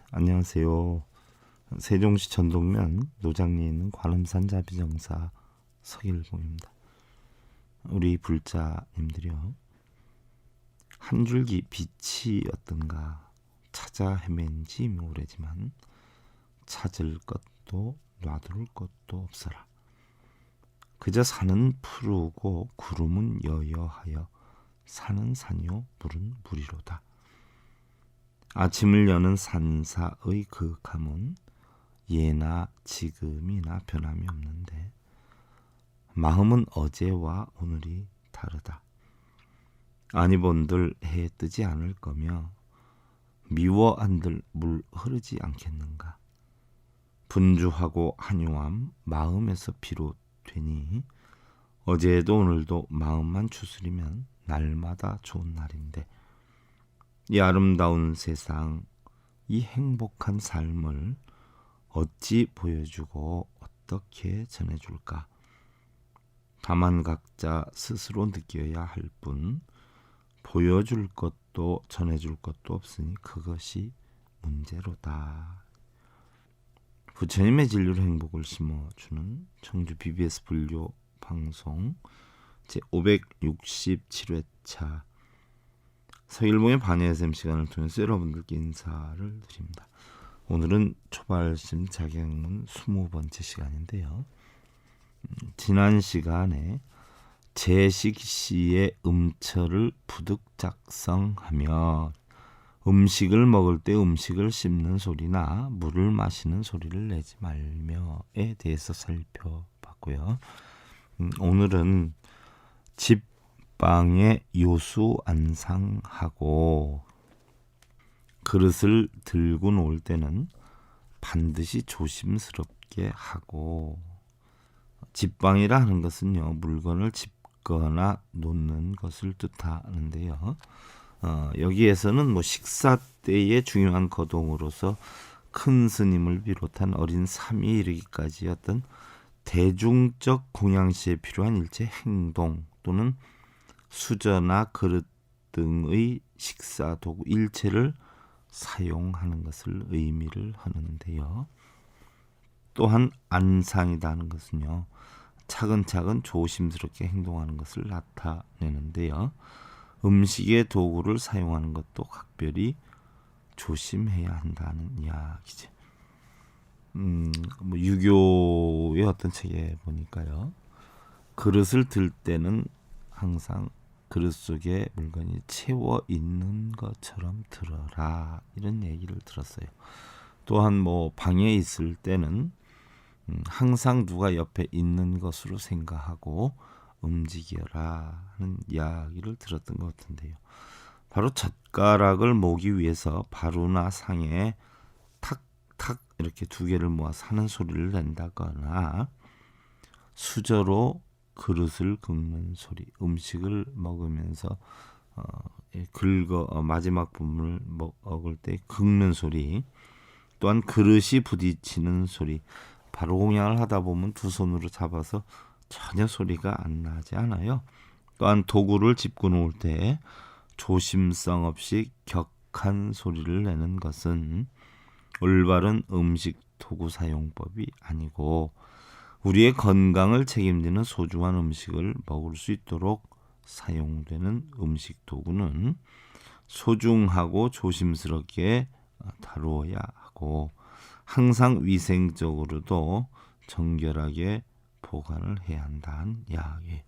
안녕하세요. 세종시 전동면 노장리에 있는 관음산 자비정사 서길봉입니다. 우리 불자님들이요, 한 줄기 빛이 어떤가 찾아 헤맨 지 오래지만 찾을 것도 놔둘 것도 없어라. 그저 산은 푸르고 구름은 여여하여 산은 산이요 물은 물이로다. 아침을 여는 산사의 그윽함은 예나 지금이나 변함이 없는데 마음은 어제와 오늘이 다르다. 아니 본들 해 뜨지 않을 거며 미워 안들 물 흐르지 않겠는가. 분주하고 한유함 마음에서 비롯되니 어제도 오늘도 마음만 추스리면 날마다 좋은 날인데 이 아름다운 세상, 이 행복한 삶을 어찌 보여주고 어떻게 전해줄까? 다만 각자 스스로 느껴야 할 뿐 보여줄 것도 전해줄 것도 없으니 그것이 문제로다. 부처님의 진리로 행복을 심어주는 청주 BBS 불교 방송 제567회차 서일봉의 반야SM 시간을 통해서 여러분들께 인사를 드립니다. 오늘은 초발심 자경문 20번째 시간인데요. 지난 시간에 제식시의 음처를 부득 작성하며 음식을 먹을 때 음식을 씹는 소리나 물을 마시는 소리를 내지 말며에 대해서 살펴봤고요. 오늘은 집방에 요수 안상하고 그릇을 들고 놓을 때는 반드시 조심스럽게 하고, 집방이라 하는 것은요, 물건을 짚거나 놓는 것을 뜻하는데요. 여기에서는 식사 때의 중요한 거동으로서 큰 스님을 비롯한 어린 삼이 이르기까지 어떤 대중적 공양시에 필요한 일체 행동 또는 수저나 그릇 등의 식사 도구 일체를 사용하는 것을 의미를 하는데요. 또한 안상이라는 것은요, 차근차근 조심스럽게 행동하는 것을 나타내는데요. 음식의 도구를 사용하는 것도 각별히 조심해야 한다는 이야기죠. 유교의 어떤 책에 보니까요, 그릇을 들 때는 항상 그릇 속에 물건이 채워 있는 것처럼 들어라, 이런 얘기를 들었어요. 또한 방에 있을 때는 항상 누가 옆에 있는 것으로 생각하고 움직여라 하는 이야기를 들었던 것 같은데요. 바로 젓가락을 모기 위해서 바루나 상에 탁탁 이렇게 두 개를 모아서 하는 소리를 낸다거나, 수저로 그릇을 긁는 소리, 음식을 먹으면서 마지막 부분을 먹을 때 긁는 소리, 또한 그릇이 부딪히는 소리, 바로 공양을 하다 보면 두 손으로 잡아서 전혀 소리가 안 나지 않아요. 또한 도구를 짚고 놓을 때 조심성 없이 격한 소리를 내는 것은 올바른 음식 도구 사용법이 아니고, 우리의 건강을 책임지는 소중한 음식을 먹을 수 있도록 사용되는 음식 도구는 소중하고 조심스럽게 다루어야 하고, 항상 위생적으로도 정결하게 보관을 해야 한다는 이야기.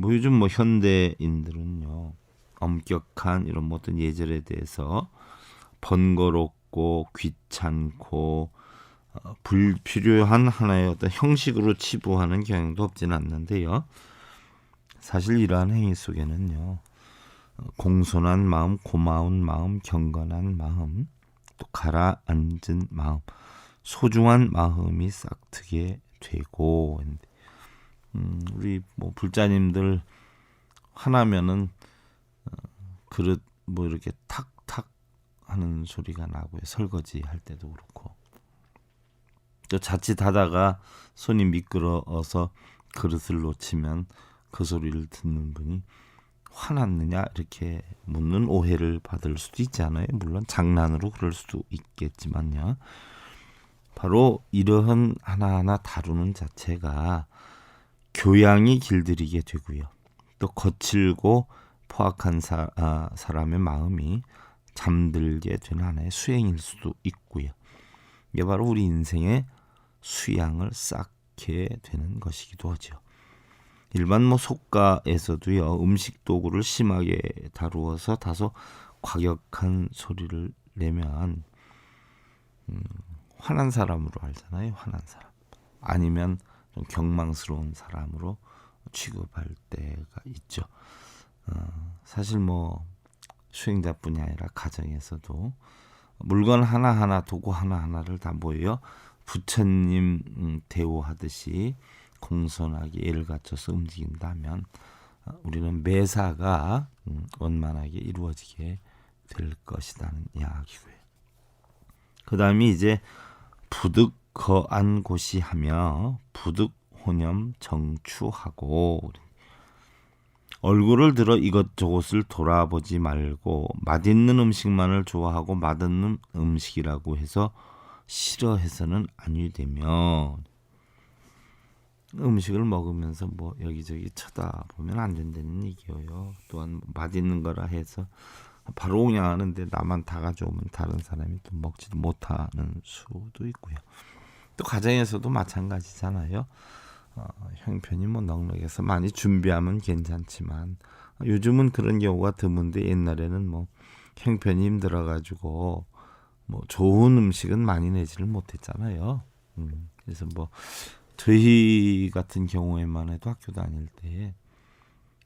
요즘 현대인들은요, 엄격한 이런 어떤 예절에 대해서 번거롭고 귀찮고 불필요한 하나의 어떤 형식으로 치부하는 경향도 없지는 않는데요. 사실 이러한 행위 속에는요, 공손한 마음, 고마운 마음, 경건한 마음, 또 가라앉은 마음, 소중한 마음이 싹트게 되고, 우리 불자님들 화나면은 그릇 이렇게 탁탁 하는 소리가 나고요. 설거지 할 때도 그렇고, 또 자칫 하다가 손이 미끄러워서 그릇을 놓치면 그 소리를 듣는 분이 화났느냐 이렇게 묻는 오해를 받을 수도 있잖아요. 물론 장난으로 그럴 수도 있겠지만요. 바로 이러한 하나하나 다루는 자체가 교양이 길들이게 되고요. 또 거칠고 포악한 사람의 마음이 잠들게 되는 하나의 수행일 수도 있고요. 이게 바로 우리 인생의 수양을 쌓게 되는 것이기도 하죠. 일반 속가에서도요, 음식 도구를 심하게 다루어서 다소 과격한 소리를 내면 화난 사람으로 알잖아요. 화난 사람. 아니면 좀 경망스러운 사람으로 취급할 때가 있죠. 사실 수행자뿐이 아니라 가정에서도 물건 하나하나 도구 하나하나를 다 모여 부처님 대우하듯이 공손하게 예를 갖춰서 움직인다면 우리는 매사가 원만하게 이루어지게 될 것이라는 이야기고요. 그 다음에 이제 부득 거안 고시하며 부득 혼염 정추하고, 얼굴을 들어 이것저것을 돌아보지 말고 맛있는 음식만을 좋아하고 맛없는 음식이라고 해서 싫어해서는 아니 되며, 음식을 먹으면서 여기저기 쳐다보면 안 된다는 얘기예요. 또한 맛있는 거라 해서 바로 그냥 하는데 나만 다 가져오면 다른 사람이 또 먹지도 못하는 수도 있고요. 또 가정에서도 마찬가지잖아요. 형편이 넉넉해서 많이 준비하면 괜찮지만 요즘은 그런 경우가 드문데, 옛날에는 형편이 힘들어가지고 좋은 음식은 많이 내지를 못했잖아요. 그래서 저희 같은 경우에만 해도 학교 다닐 때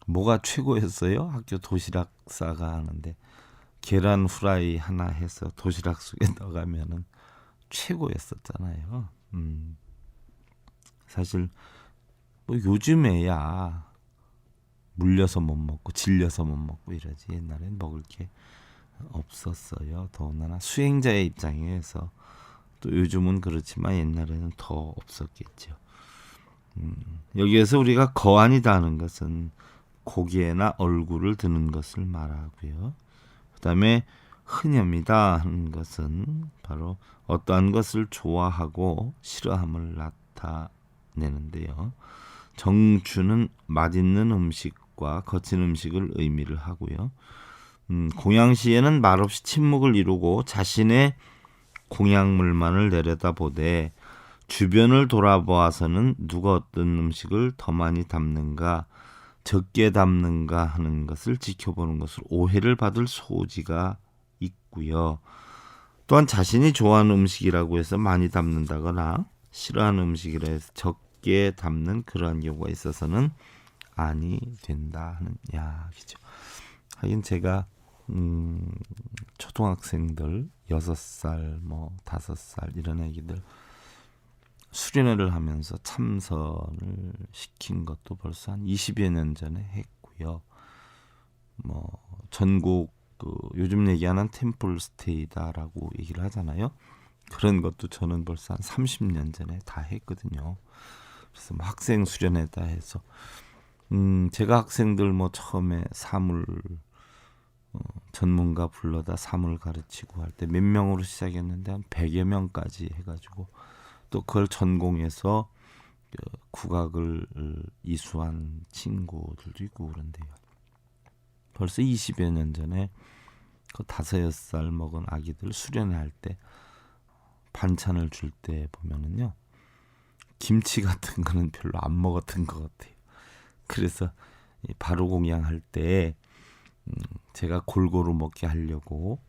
뭐가 최고였어요? 학교 도시락 싸가 하는데 계란 후라이 하나 해서 도시락 속에 넣어가면은 최고였었잖아요. 사실 요즘에야 물려서 못 먹고 질려서 못 먹고 이러지, 옛날엔 먹을 게 없었어요. 더군다나 수행자의 입장에서 또 요즘은 그렇지만 옛날에는 더 없었겠죠. 여기에서 우리가 거안이다 하는 것은 고개나 얼굴을 드는 것을 말하고요. 그 다음에 흔염이다 하는 것은 바로 어떠한 것을 좋아하고 싫어함을 나타내는데요. 정추는 맛있는 음식과 거친 음식을 의미를 하고요. 공양시에는 말없이 침묵을 이루고 자신의 공양물만을 내려다보되 주변을 돌아보아서는 누가 어떤 음식을 더 많이 담는가 적게 담는가 하는 것을 지켜보는 것으로 오해를 받을 소지가 있고요. 또한 자신이 좋아하는 음식이라고 해서 많이 담는다거나 싫어하는 음식이라 해서 적게 담는 그러한 경우가 있어서는 아니 된다 하는 이야기죠. 하긴 제가 초등학생들 6살 5살 이런 애기들 수련회를 하면서 참선을 시킨 것도 벌써 한 20여 년 전에 했고요. 전국 요즘 얘기하는 템플 스테이다라고 얘기를 하잖아요. 그런 것도 저는 벌써 한 30년 전에 다 했거든요. 그래서 학생 수련회다 해서 제가 학생들 처음에 사물 전문가 불러다 사물 가르치고 할 때 몇 명으로 시작했는데 한 100여 명까지 해가지고 또 그걸 전공해서 국악을 이수한 친구들도 있고 그런데요. 벌써 20여 년 전에 그 5-6살 먹은 아기들 수련할 때 반찬을 줄 때 보면은요, 김치 같은 거는 별로 안 먹었던 것 같아요. 그래서 바로 공양할 때 제가 골고루 먹게 하려고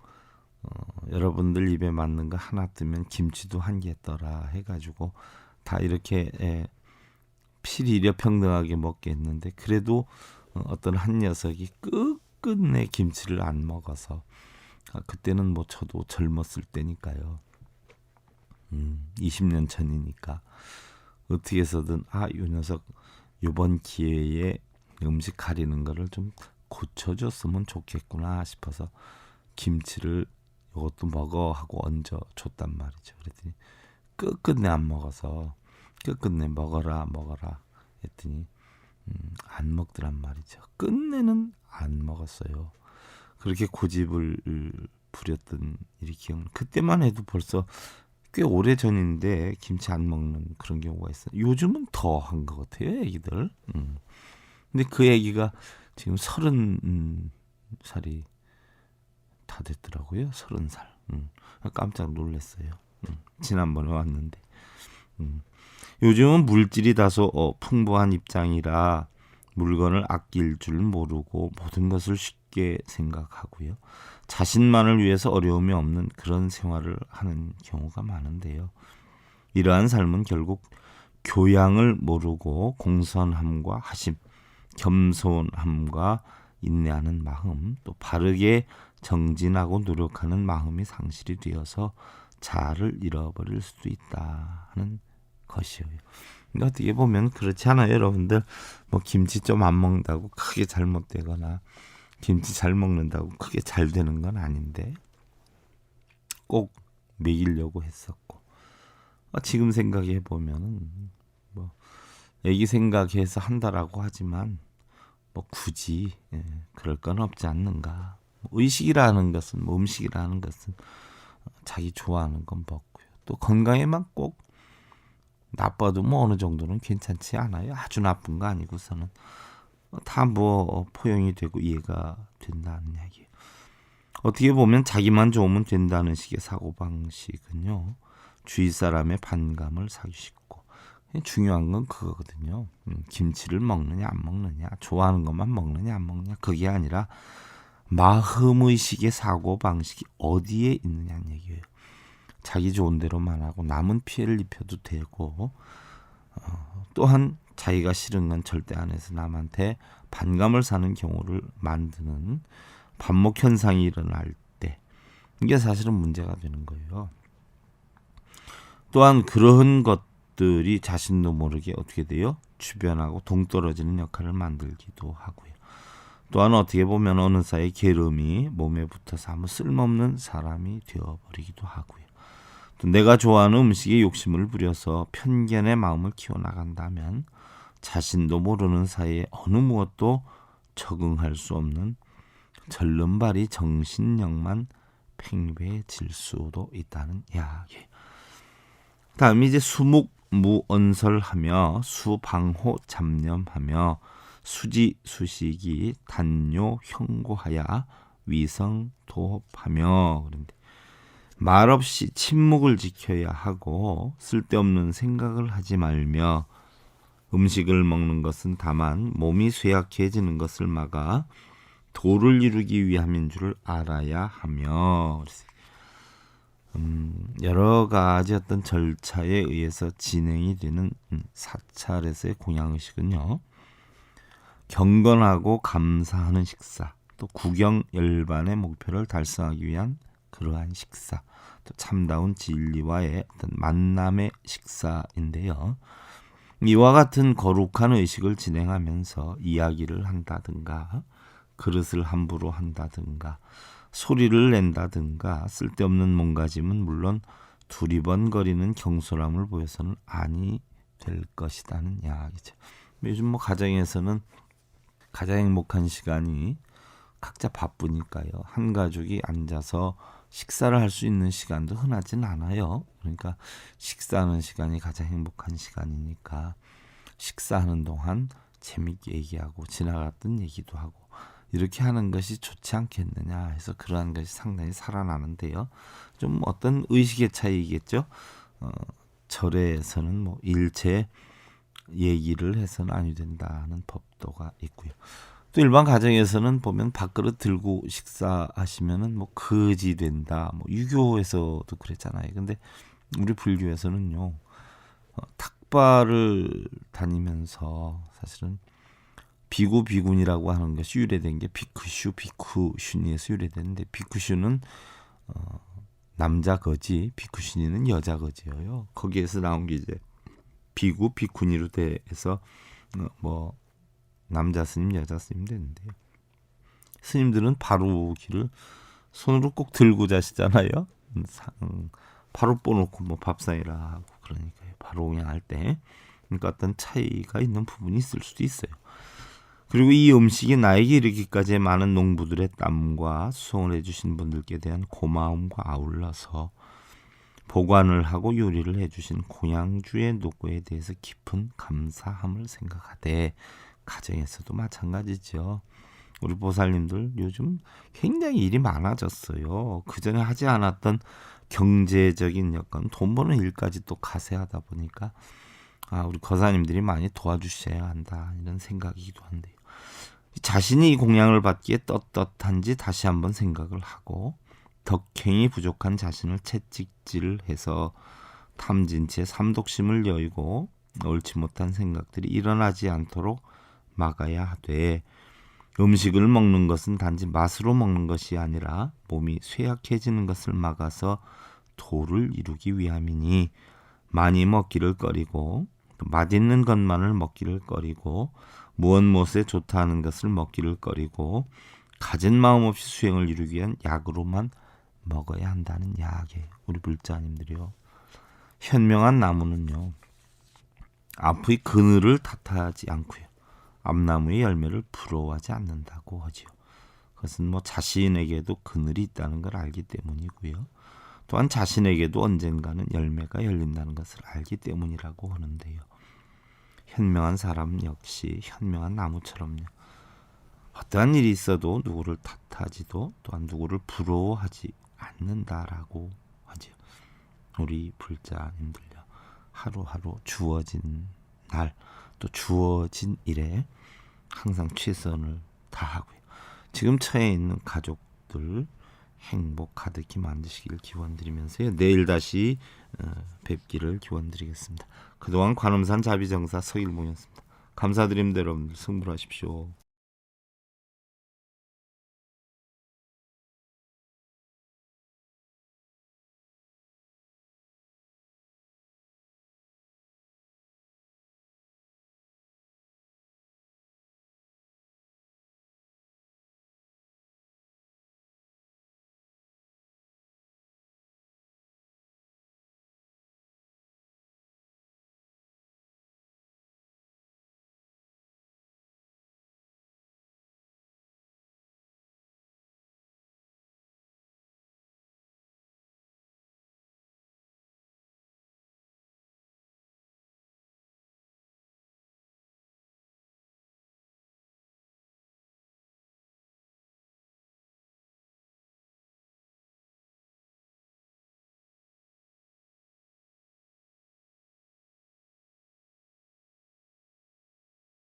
여러분들 입에 맞는 거 하나 뜨면 김치도 한 개 떠라 해가지고 다 이렇게 필이려 평등하게 먹게 했는데, 그래도 어떤 한 녀석이 끝끝내 김치를 안 먹어서 그때는 저도 젊었을 때니까요. 20년 전이니까 어떻게 해서든 이 녀석 이번 기회에 음식 가리는 거를 좀 고쳐줬으면 좋겠구나 싶어서 김치를 이것도 먹어 하고 얹어 줬단 말이죠. 그랬더니 끝끝내 안 먹어서 끝끝내 먹어라 했더니 안 먹더란 말이죠. 끝내는 안 먹었어요. 그렇게 고집을 부렸던 일이 기억나. 그때만 해도 벌써 꽤 오래 전인데 김치 안 먹는 그런 경우가 있어요. 요즘은 더 한 것 같아요, 애기들. 근데 그 애기가 지금 30살이 다 됐더라고요. 30살. 깜짝 놀랐어요. 지난번에 왔는데. 요즘은 물질이 다소 풍부한 입장이라 물건을 아낄 줄 모르고 모든 것을 쉽게 생각하고요. 자신만을 위해서 어려움이 없는 그런 생활을 하는 경우가 많은데요. 이러한 삶은 결국 교양을 모르고 공손함과 하심, 겸손함과 인내하는 마음, 또 바르게 정진하고 노력하는 마음이 상실이 되어서 자아를 잃어버릴 수도 있다 하는 것이에요. 그러니까 어떻게 보면 그렇지 않아요, 여러분들? 뭐 김치 좀 안 먹는다고 크게 잘못되거나 김치 잘 먹는다고 크게 잘 되는 건 아닌데 꼭 먹이려고 했었고 지금 생각해 보면은 뭐 애기 생각해서 한다라고 하지만 뭐 굳이 그럴 건 없지 않는가. 의식이라는 것은 음식이라는 것은 자기 좋아하는 건 먹고요. 또 건강에만 꼭 나빠도 뭐 어느 정도는 괜찮지 않아요. 아주 나쁜 거 아니고서는 다 뭐 포용이 되고 이해가 된다는 이야기예요. 어떻게 보면 자기만 좋으면 된다는 식의 사고방식은요. 주위 사람의 반감을 사기 쉽고 중요한 건 그거거든요. 김치를 먹느냐 안 먹느냐 좋아하는 것만 먹느냐 안 먹느냐 그게 아니라 마음의식의 사고방식이 어디에 있느냐는 얘기예요. 자기 좋은 대로만 하고 남은 피해를 입혀도 되고 또한 자기가 싫은 건 절대 안 해서 남한테 반감을 사는 경우를 만드는 반목 현상이 일어날 때 이게 사실은 문제가 되는 거예요. 또한 그런 것들이 자신도 모르게 어떻게 돼요? 주변하고 동떨어지는 역할을 만들기도 하고요. 또한 어떻게 보면 어느 사이 게으름이 몸에 붙어서 아무 쓸모없는 사람이 되어버리기도 하고요. 또 내가 좋아하는 음식에 욕심을 부려서 편견의 마음을 키워나간다면 자신도 모르는 사이에 어느 무엇도 적응할 수 없는 절름발이 정신력만 팽배해질 수도 있다는 이야기. 다음이 이제 수묵무언설하며 수방호 잡념하며 수지수식이 단뇨 형고하야 위성도업하며 그런데 말없이 침묵을 지켜야 하고 쓸데없는 생각을 하지 말며 음식을 먹는 것은 다만 몸이 쇠약해지는 것을 막아 도를 이루기 위함인 줄 알아야 하며 여러 가지 어떤 절차에 의해서 진행이 되는 사찰에서의 공양의식은요. 경건하고 감사하는 식사, 또 구경열반의 목표를 달성하기 위한 그러한 식사, 또 참다운 진리와의 어떤 만남의 식사인데요. 이와 같은 거룩한 의식을 진행하면서 이야기를 한다든가 그릇을 함부로 한다든가 소리를 낸다든가 쓸데없는 몸가짐은 물론 두리번거리는 경솔함을 보여서는 아니 될 것이라는 이야기죠. 요즘 뭐 가정에서는 가장 행복한 시간이 각자 바쁘니까요. 한 가족이 앉아서 식사를 할 수 있는 시간도 흔하진 않아요. 그러니까 식사하는 시간이 가장 행복한 시간이니까 식사하는 동안 재밌게 얘기하고 지나갔던 얘기도 하고 이렇게 하는 것이 좋지 않겠느냐 해서 그러한 것이 상당히 살아나는데요. 좀 어떤 의식의 차이겠죠. 절에서는 뭐 일체 얘기를 해서는 아니 된다는 법도가 있고요. 또 일반 가정에서는 보면 밥그릇 들고 식사하시면은 뭐 거지 된다. 뭐 유교에서도 그랬잖아요. 근데 우리 불교에서는요. 탁발을 다니면서 사실은 비구 비군이라고 하는 것이 유래된 게 비쿠슈 비쿠슈니에서 유래되는데 비쿠슈는 남자 거지, 비쿠슈니는 여자 거지예요. 거기에서 나온 게 이제 비구 비쿠니로 돼서 뭐 남자 스님, 여자 스님 되는데요. 스님들은 바루기를 손으로 꼭 들고 자시잖아요. 바로 뽀놓고 뭐 밥상이라 하고 그러니까요. 바로 그냥 할 때 그러니까 어떤 차이가 있는 부분이 있을 수도 있어요. 그리고 이 음식이 나에게 이르기까지의 많은 농부들의 땀과 수송을 해주신 분들께 대한 고마움과 아울러서 보관을 하고 요리를 해주신 고향주의 노고에 대해서 깊은 감사함을 생각하되, 가정에서도 마찬가지죠. 우리 보살님들 요즘 굉장히 일이 많아졌어요. 그전에 하지 않았던 경제적인 여건, 돈 버는 일까지 또 가세하다 보니까 우리 거사님들이 많이 도와주셔야 한다, 이런 생각이기도 한데요. 자신이 이 공양을 받기에 떳떳한지 다시 한번 생각을 하고, 덕행이 부족한 자신을 채찍질해서 탐진치에 삼독심을 여의고 옳지 못한 생각들이 일어나지 않도록 막아야 하되, 음식을 먹는 것은 단지 맛으로 먹는 것이 아니라 몸이 쇠약해지는 것을 막아서 도를 이루기 위함이니, 많이 먹기를 꺼리고 맛있는 것만을 먹기를 꺼리고 무엇에 좋다 하는 것을 먹기를 꺼리고 가진 마음 없이 수행을 이루기 위한 약으로만 먹어야 한다는 약이에요. 우리 불자님들이요. 현명한 나무는요, 앞의 그늘을 탓하지 않고요, 앞나무의 열매를 부러워하지 않는다고 하지요. 그것은 자신에게도 그늘이 있다는 걸 알기 때문이고요. 또한 자신에게도 언젠가는 열매가 열린다는 것을 알기 때문이라고 하는데요. 현명한 사람 역시 현명한 나무처럼요, 어떠한 일이 있어도 누구를 탓하지도 또한 누구를 부러워하지 않는다라고 하죠. 우리 불자님들요, 하루하루 주어진 날, 또 주어진 일에 항상 최선을 다하고요, 지금 처해 있는 가족들 행복 가득히 만드시길 기원드리면서요, 내일 다시 뵙기를 기원드리겠습니다. 그동안 관음산 자비정사 서일봉이었습니다. 감사드립니다. 여러분들 승부하십시오.